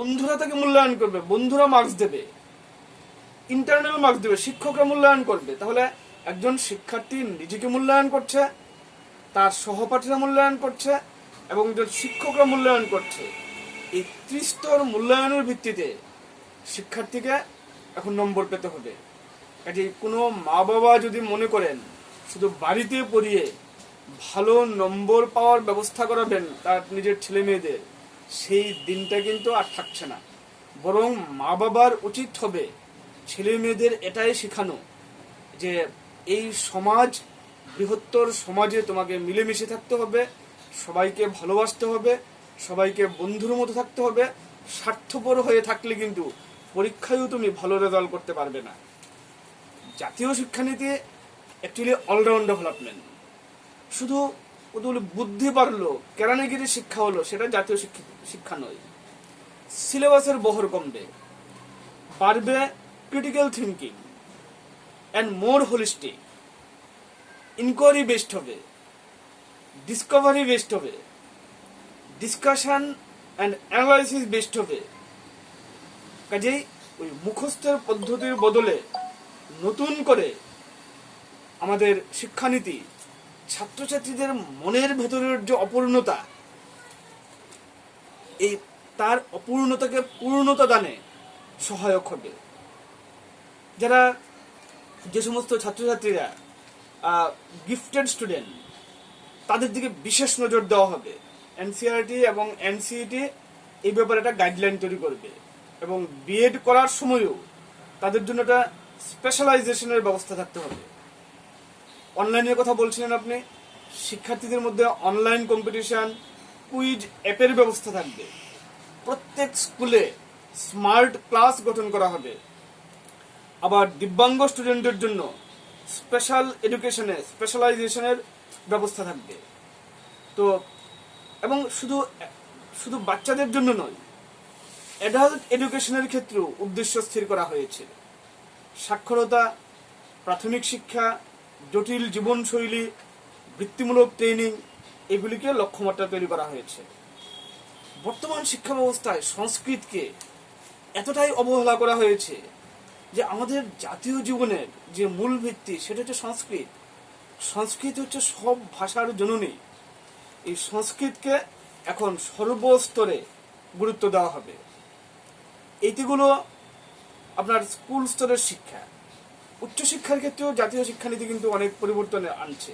বন্ধুরা তাকে মূল্যায়ন করবে, বন্ধুরা মার্কস দেবে, ইন্টারনাল মার্কস দেবে, শিক্ষকরা মূল্যায়ন করবে। তাহলে একজন শিক্ষার্থী নিজেকে মূল্যায়ন করছে, তার সহপাঠীরা মূল্যায়ন করছে এবং একজন শিক্ষকরা মূল্যায়ন করছে। এই ত্রিস্তর মূল্যায়নের ভিত্তিতে শিক্ষার্থীকে এখন নম্বর পেতে হবে। কাজে কোনো মা বাবা যদি মনে করেন শুধু বাড়িতে পড়িয়ে ভালো নম্বর পাওয়ার ব্যবস্থা করাবেন তার নিজের ছেলে মেয়েদের, সেই দিনটা কিন্তু আর থাকছে না। বরং মা বাবার উচিত হবে ছেলে মেয়েদের এটাই শেখানো যে এই সমাজ, বৃহত্তর সমাজে তোমাকে মিলেমিশে থাকতে হবে, সবাইকে ভালোবাসতে হবে, সবাইকে বন্ধুর মতো থাকতে হবে। স্বার্থপর হয়ে থাকলে কিন্তু পরীক্ষায়ও তুমি ভালো রেজাল্ট করতে পারবে না। জাতীয় শিক্ষানীতি অ্যাকচুয়ালি অলরাউন্ড ডেভেলপমেন্ট। শুধু বুদ্ধি বাড়লো, কেরানিগিরি শিক্ষা হলো, সেটা জাতীয় শিক্ষা নয়। সিলেবাসের বহর কমবে, বাড়বে critical thinking and more holistic, inquiry based হবে, ডিসকভারি বেসড হবে, ডিসকাশন অ্যান্ড অ্যানালাইসিস বেসড হবে। কাজেই ওই মুখস্থের পদ্ধতির বদলে নতুন করে আমাদের শিক্ষানীতি ছাত্রছাত্রীদের মনের ভেতরের যে অপূর্ণতা, এই তার অপূর্ণতাকে পূর্ণতা দানে সহায়ক হবে। যারা যে সমস্ত ছাত্রছাত্রীরা গিফটেড স্টুডেন্ট, তাদের দিকে বিশেষ নজর দেওয়া হবে। এনসিইআরটি এবং এনসিইটি এই ব্যাপারে একটা গাইডলাইন তৈরি করবে এবং বিএড করার সময়ও তাদের জন্য একটা স্পেশালাইজেশনের ব্যবস্থা থাকতে হবে। অনলাইনের কথা বলছিলেন আপনি, শিক্ষার্থীদের মধ্যে অনলাইন কম্পিটিশন, কুইজ অ্যাপের ব্যবস্থা থাকবে। প্রত্যেক স্কুলে স্মার্ট ক্লাস গঠন করা হবে। আবার দিব্যাঙ্গ স্টুডেন্টদের জন্য স্পেশাল এডুকেশনে স্পেশালাইজেশনের ব্যবস্থা থাকবে। তো এবং শুধু বাচ্চাদের জন্য নয়, অ্যাডাল্ট এডুকেশনের ক্ষেত্রেও উদ্দেশ্য স্থির করা হয়েছে। সাক্ষরতা, প্রাথমিক শিক্ষা, জটিল জীবনশৈলী, বৃত্তিমূলক ট্রেনিং, এগুলিকে লক্ষ্যমাত্রা তৈরি করা হয়েছে। বর্তমান শিক্ষা ব্যবস্থায় সংস্কৃতকে এতটাই অবহেলা করা হয়েছে যে আমাদের জাতীয় জীবনের যে মূল ভিত্তি সেটা হচ্ছে সংস্কৃত। সংস্কৃত হচ্ছে সব ভাষার জননী। এই সংস্কৃতকে এখন সর্বস্তরে গুরুত্ব দেওয়া হবে। এইগুলো আপনার স্কুল স্তরের শিক্ষা। উচ্চশিক্ষার ক্ষেত্রেও জাতীয় শিক্ষানীতি কিন্তু অনেক পরিবর্তন আনছে।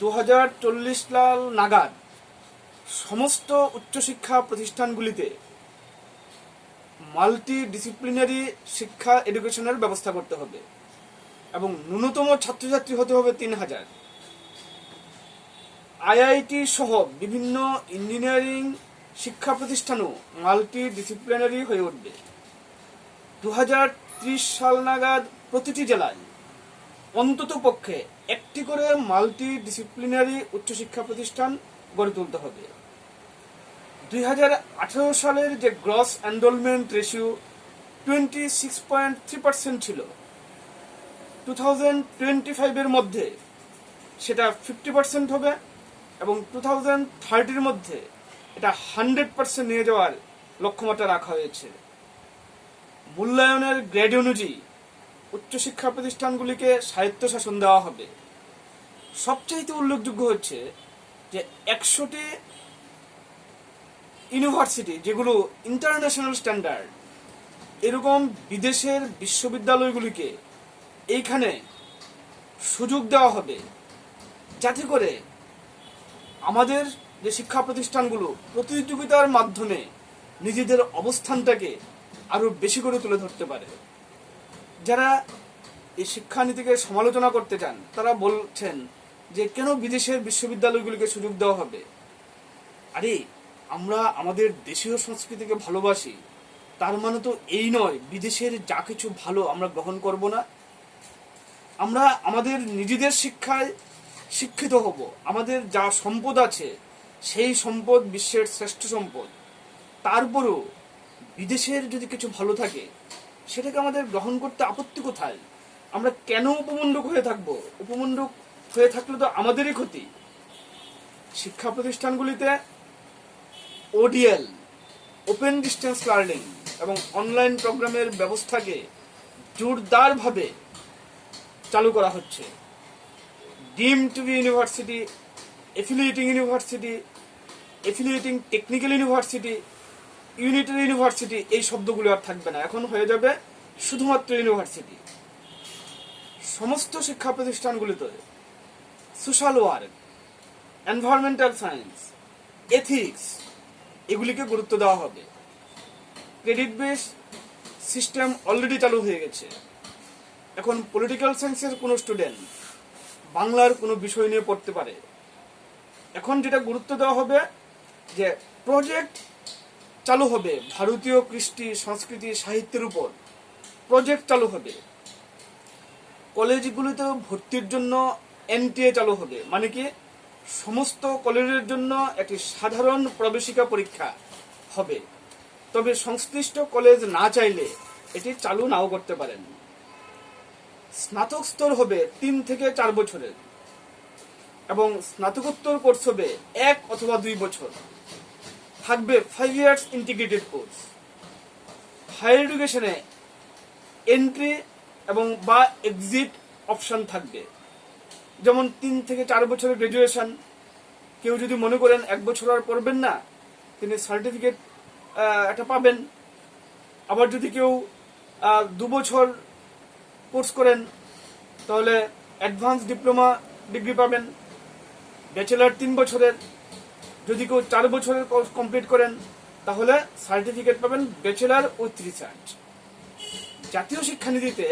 2040 সাল নাগাদ সমস্ত উচ্চশিক্ষা প্রতিষ্ঠানগুলিতে মাল্টি ডিসিপ্লিনারি শিক্ষা এডুকেশনের ব্যবস্থা করতে হবে এবং ন্যূনতম ছাত্রছাত্রী হতে হবে 3000। আইআইটি সহ বিভিন্ন ইঞ্জিনিয়ারিং শিক্ষা প্রতিষ্ঠানও মাল্টি ডিসিপ্লিনারি হয়ে উঠবে। 2030 সাল নাগাদ প্রতিটি জেলায় অন্তত পক্ষে একটি করে মাল্টি ডিসিপ্লিনারি উচ্চশিক্ষা প্রতিষ্ঠান গড়ে তুলতে হবে। 2018 সালের যে গ্রস এনরোলমেন্ট রেশিও 26.3% ছিল, 2025 মধ্যে সেটা 50% হবে এবং 2030 মধ্যে এটা 100% নিয়ে যাওয়ার লক্ষ্যমাত্রা রাখা হয়েছে। মূল্যায়নের গ্রেড অনুযায়ী উচ্চশিক্ষা প্রতিষ্ঠানগুলিকে স্বায়ত্তশাসন দেওয়া হবে। সবচাইতে উল্লেখযোগ্য হচ্ছে যে 100টি ইউনিভার্সিটি যেগুলো ইন্টারন্যাশনাল স্ট্যান্ডার্ড, এরকম বিদেশের বিশ্ববিদ্যালয়গুলিকে এইখানে সুযোগ দেওয়া হবে, যাতে করে আমাদের যে শিক্ষা প্রতিষ্ঠানগুলো প্রতিযোগিতার মাধ্যমে নিজেদের অবস্থানটাকে আরো বেশি করে তুলে ধরতে পারে। যারা এই শিক্ষানীতিকে সমালোচনা করতে চান তারা বলছেন যে কেন বিদেশের বিশ্ববিদ্যালয়গুলিকে সুযোগ দেওয়া হবে। আরে আমরা আমাদের দেশীয় সংস্কৃতিকে ভালোবাসি, তার মানে তো এই নয় বিদেশের যা কিছু ভালো আমরা গ্রহণ করব না। আমরা আমাদের নিজেদের শিক্ষায় শিক্ষিত হব, আমাদের যা সম্পদ আছে সেই সম্পদ বিশ্বের শ্রেষ্ঠ সম্পদ। তারপরও বিদেশের যদি কিছু ভালো থাকে সেটাকে আমাদের গ্রহণ করতে আপত্তি কোথায়? আমরা কেন উপমণ্ডক হয়ে থাকবো? উপমণ্ডক হয়ে থাকলে তো আমাদেরই ক্ষতি। শিক্ষা প্রতিষ্ঠানগুলিতে ওডিএল ওপেন ডিস্টেন্স লার্নিং এবং অনলাইন প্রোগ্রামের ব্যবস্থাকে জোরদারভাবে চালু করা হচ্ছে। Deemed to be university, affiliating university, affiliating technical university, unitary university, এই শব্দগুলো আর থাকবে না, এখন হয়ে যাবে শুধুমাত্র ইউনিভার্সিটি। সমস্ত শিক্ষা প্রতিষ্ঠানগুলিতে social work, environmental science, ethics এগুলিকে গুরুত্ব দেওয়া হবে। ক্রেডিট বেস সিস্টেম অলরেডি চালু হয়ে গেছে। এখন পলিটিক্যাল সায়েন্সের কোনো স্টুডেন্ট বাংলার কোনো বিষয় নিয়ে পড়তে পারে। এখন যেটা গুরুত্ব দেওয়া হবে যে প্রজেক্ট চালু হবে, ভারতীয় কৃষ্টি, সংস্কৃতি, সাহিত্যের উপর প্রজেক্ট চালু হবে। কলেজগুলিতে ভর্তির জন্য এনটিএ চালু হবে, মানে কি সমস্ত কলেজের জন্য একটি সাধারণ প্রবেশিকা পরীক্ষা হবে। তবে সংশ্লিষ্ট কলেজ না চাইলে এটি চালু নাও করতে পারেন। স্নাতক স্তর হবে 3 থেকে 4 বছরের এবং স্নাতকোত্তর কোর্স হবে 1 অথবা 2 বছর। থাকবে 5 ইয়ার্স ইন্টিগ্রেটেড কোর্স। হায়ার এডুকেশনে এন্ট্রি এবং বা এক্সিট অপশন থাকবে। যেমন 3 থেকে 4 বছরের গ্রাজুয়েশন, কেউ যদি মনে করেন 1 বছর আর পড়বেন না, তিনি সার্টিফিকেট একটা পাবেন। আবার যদি কেউ 2 বছর কোর্স করেন তাহলে অ্যাডভান্স ডিপ্লোমা ডিগ্রি পাবেন। ব্যাচেলার 3 বছরের, যদি কেউ 4 বছরের কোর্স কমপ্লিট করেন তাহলে সার্টিফিকেট পাবেন ব্যাচেলার উইথ রিসার্চ। জাতীয় শিক্ষানীতিতে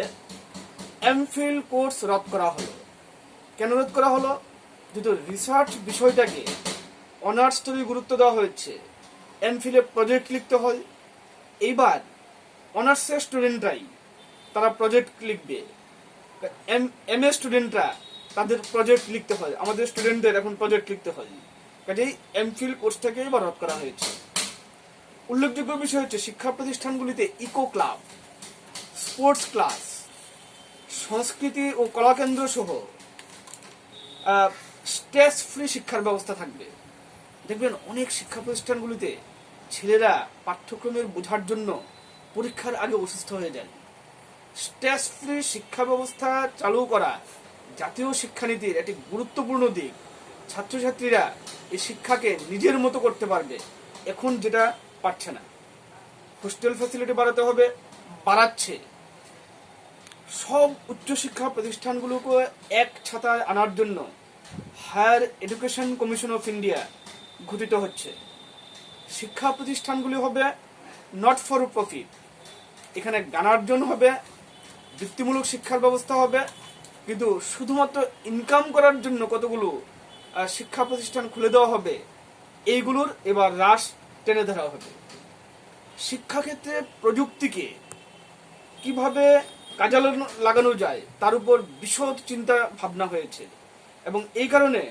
এমফিল কোর্স রদ করা হলো। কেন রদ করা হলো? যেহেতু রিসার্চ বিষয়টাকে অনার্স স্তরে গুরুত্ব দেওয়া হয়েছে, এমফিলে প্রজেক্ট লিখতে হয়। এইবার অনার্সের স্টুডেন্টরাই তারা প্রজেক্ট লিখবে, এমএ স্টুডেন্টরা তাদের প্রজেক্ট লিখতে হয়। আমাদের স্টুডেন্টদের এখন প্রজেক্ট লিখতে হয়, কাজেই এমফিল কোর্সটাকে এবার রদ করা হয়েছে। উল্লেখযোগ্য বিষয় হচ্ছে শিক্ষা প্রতিষ্ঠানগুলিতে ইকো ক্লাব, স্পোর্টস ক্লাস, সংস্কৃতি ও কলাকেন্দ্র সহ স্ট্রেস ফ্রি শিক্ষার ব্যবস্থা থাকবে। দেখবেন অনেক শিক্ষা প্রতিষ্ঠানগুলিতে ছেলেরা পাঠ্যক্রমের বোঝার জন্য পরীক্ষার আগে অসুস্থ হয়ে যায়। স্ট্রেস ফ্রি শিক্ষা ব্যবস্থা চালু করা জাতীয় শিক্ষানীতির একটি গুরুত্বপূর্ণ দিক। ছাত্রছাত্রীরা এই শিক্ষাকে নিজের মতো করতে পারবে, এখন যেটা পারছে না। হোস্টেল ফ্যাসিলিটি বাড়াতে হবে, বাড়াচ্ছে। সব উচ্চশিক্ষা প্রতিষ্ঠানগুলোকে এক ছাতায় আনার জন্য higher education commission of India গঠিত হচ্ছে। শিক্ষা প্রতিষ্ঠানগুলি হবে নট ফর প্রফিট। এখানে জ্ঞানার্জন হবে, বৃত্তিমূলক শিক্ষার ব্যবস্থা হবে, কিন্তু শুধুমাত্র ইনকাম করার জন্য কতগুলো শিক্ষা প্রতিষ্ঠান খুলে দেওয়া হবে, এইগুলোর এবার হ্রাস টেনে ধরা হবে। শিক্ষাক্ষেত্রে প্রযুক্তিকে কিভাবে কাজে লাগানো যায় তার উপর বিশদ চিন্তা ভাবনা হয়েছে এবং এই কারণে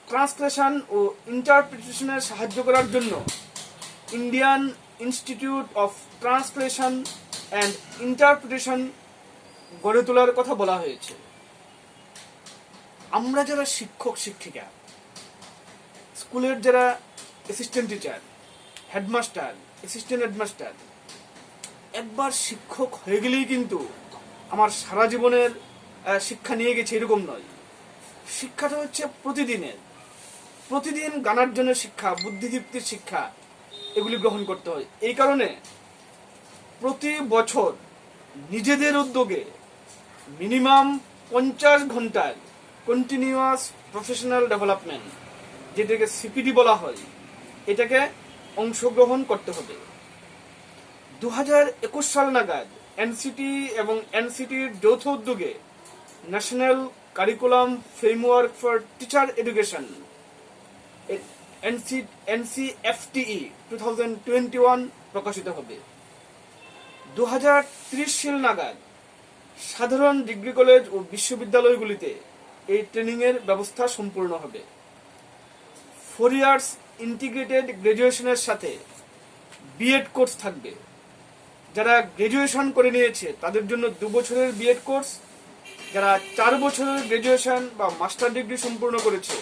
ট্রান্সলেশন ও ইন্টারপ্রিটেশনে সাহায্য করার জন্য Indian institute of translation and interpretation গড়ে তোলার কথা বলা হয়েছে। আমরা যারা শিক্ষক শিক্ষিকা, স্কুলের যারা assistant teacher, headmaster, assistant headmaster, একবার শিক্ষক হয়ে গেলেই কিন্তু আমার সারা জীবনের শিক্ষা নিয়ে গেছে এরকম নয়। শিক্ষাটা হচ্ছে প্রতিদিন জ্ঞানার্জনের শিক্ষা, বুদ্ধিদীপ্তির শিক্ষা, এগুলি গ্রহণ করতে হয়। এই কারণে প্রতি বছর নিজেদের উদ্যোগে মিনিমাম 50 ঘন্টার কন্টিনিউয়াস প্রফেশনাল ডেভেলপমেন্ট, যেটাকে সিপিডি বলা হয়, এটাকে অংশগ্রহণ করতে হবে। 2021 সাল নাগাদ এনসিটি এবং এনসিটির যৌথ উদ্যোগে national curriculum framework for teacher education NCFTE 2021 প্রকাশিত হবে। 2030 সাল নাগাদ সাধারণ ডিগ্রি কলেজ ও বিশ্ববিদ্যালয়গুলিতে এই ট্রেনিং এর ব্যবস্থা সম্পূর্ণ হবে। 4 ইয়ার্স ইন্টিগ্রেটেড গ্রাজুয়েশনের সাথে বিএড কোর্স থাকবে। যারা গ্রাজুয়েশন করে নিয়েছে তাদের জন্য 2 বছরের বিএড কোর্স, যারা 4 বছরের গ্রাজুয়েশন বা মাস্টার ডিগ্রি সম্পূর্ণ করেছে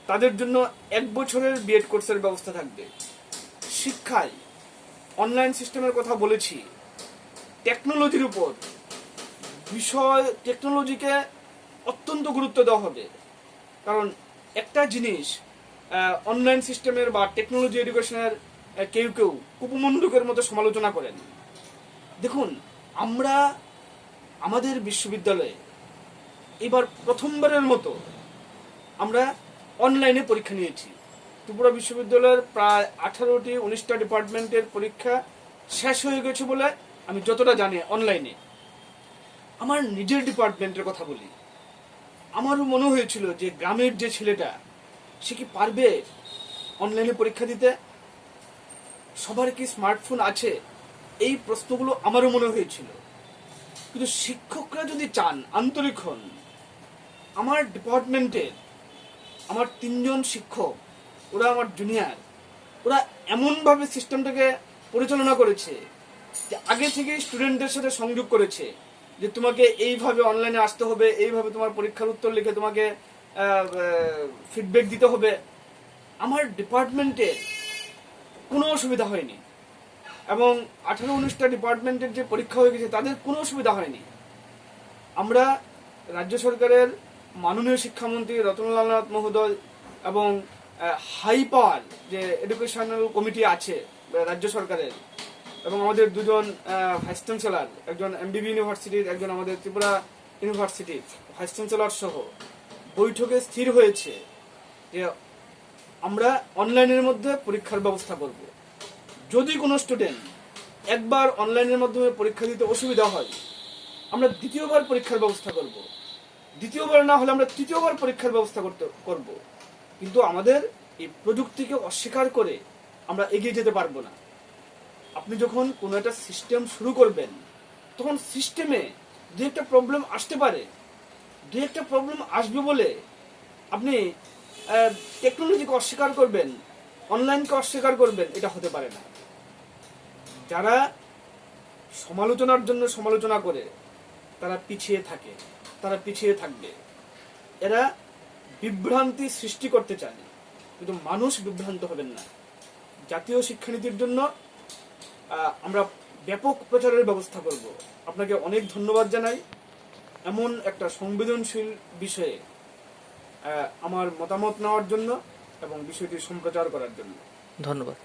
তাদের জন্য 1 বছরের বিএড কোর্সের ব্যবস্থা থাকবে। শিক্ষায় অনলাইন সিস্টেমের কথা বলেছি, টেকনোলজির উপর টেকনোলজিকে অত্যন্ত গুরুত্ব দেওয়া হবে। কারণ একটা জিনিস অনলাইন সিস্টেমের বা টেকনোলজি এডুকেশনের কেউ কেউ কুপমণ্ডুকের মতো সমালোচনা করেন। দেখুন, আমরা আমাদের বিশ্ববিদ্যালয়ে এবার প্রথমবারের মতো আমরা অনলাইনে পরীক্ষা নিয়েছি। ত্রিপুরা বিশ্ববিদ্যালয়ের প্রায় 18-19টা ডিপার্টমেন্টের পরীক্ষা শেষ হয়ে গেছে বলে আমি যতটা জানি অনলাইনে। আমার নিজের ডিপার্টমেন্টের কথা বলি, আমারও মনে হয়েছিল যে গ্রামের যে ছেলেটা সে কি পারবে অনলাইনে পরীক্ষা দিতে, সবার কি স্মার্টফোন আছে, এই প্রশ্নগুলো আমারও মনে হয়েছিল। কিন্তু শিক্ষকরা যদি চান, আন্তরিক হন, আমার ডিপার্টমেন্টের আমার 3জন শিক্ষক, ওরা আমার জুনিয়র, ওরা এমনভাবে সিস্টেমটাকে পরিচালনা করেছে যে আগে থেকে স্টুডেন্টদের সাথে সংযোগ করেছে যে তোমাকে এইভাবে অনলাইনে আসতে হবে, এইভাবে তোমার পরীক্ষার উত্তর লিখে তোমাকে ফিডব্যাক দিতে হবে। আমার ডিপার্টমেন্টের কোনো অসুবিধা হয়নি, এবং 18-19টা ডিপার্টমেন্টের যে পরীক্ষা হয়ে গেছে তাদের কোনো অসুবিধা হয়নি। আমরা রাজ্য সরকারের মাননীয় শিক্ষামন্ত্রী রতনলাল নাথ মহোদয় এবং হাই পাওয়ার যে এডুকেশনাল কমিটি আছে রাজ্য সরকারের, এবং আমাদের 2জন ভাইস চ্যান্সেলর, একজন এমবিবি ইউনিভার্সিটির, একজন আমাদের ত্রিপুরা ইউনিভার্সিটির ভাইস চ্যান্সেলর সহ বৈঠকে স্থির হয়েছে যে আমরা অনলাইনের মধ্যে পরীক্ষার ব্যবস্থা করব। যদি কোনো স্টুডেন্ট একবার অনলাইনের মাধ্যমে পরীক্ষা দিতে অসুবিধা হয়, আমরা দ্বিতীয়বার পরীক্ষার ব্যবস্থা করব। দ্বিতীয়বার না হলে আমরা তৃতীয়বার পরীক্ষার ব্যবস্থা করব। কিন্তু আমাদের এই প্রযুক্তিকে অস্বীকার করে আমরা এগিয়ে যেতে পারবো না। আপনি যখন কোনো একটা সিস্টেম শুরু করবেন, তখন সিস্টেমে দু একটা প্রবলেম আসতে পারে, দু একটা প্রবলেম আসবে বলে আপনি টেকনোলজিকে অস্বীকার করবেন, অনলাইনকে অস্বীকার করবেন, এটা হতে পারে না। যারা সমালোচনার জন্য সমালোচনা করে তারা পিছিয়ে থাকে, তারা পিছিয়ে থাকবে। এরা বিভ্রান্তি সৃষ্টি করতে চায়, কিন্তু মানুষ বিভ্রান্ত হবেন না। জাতীয় শিক্ষানীতির জন্য আমরা ব্যাপক প্রচারের ব্যবস্থা করব। আপনাকে অনেক ধন্যবাদ জানাই এমন একটা সংবেদনশীল বিষয়ে আমার মতামত নেওয়ার জন্য এবং বিষয়টি সম্প্রচার করার জন্য। ধন্যবাদ।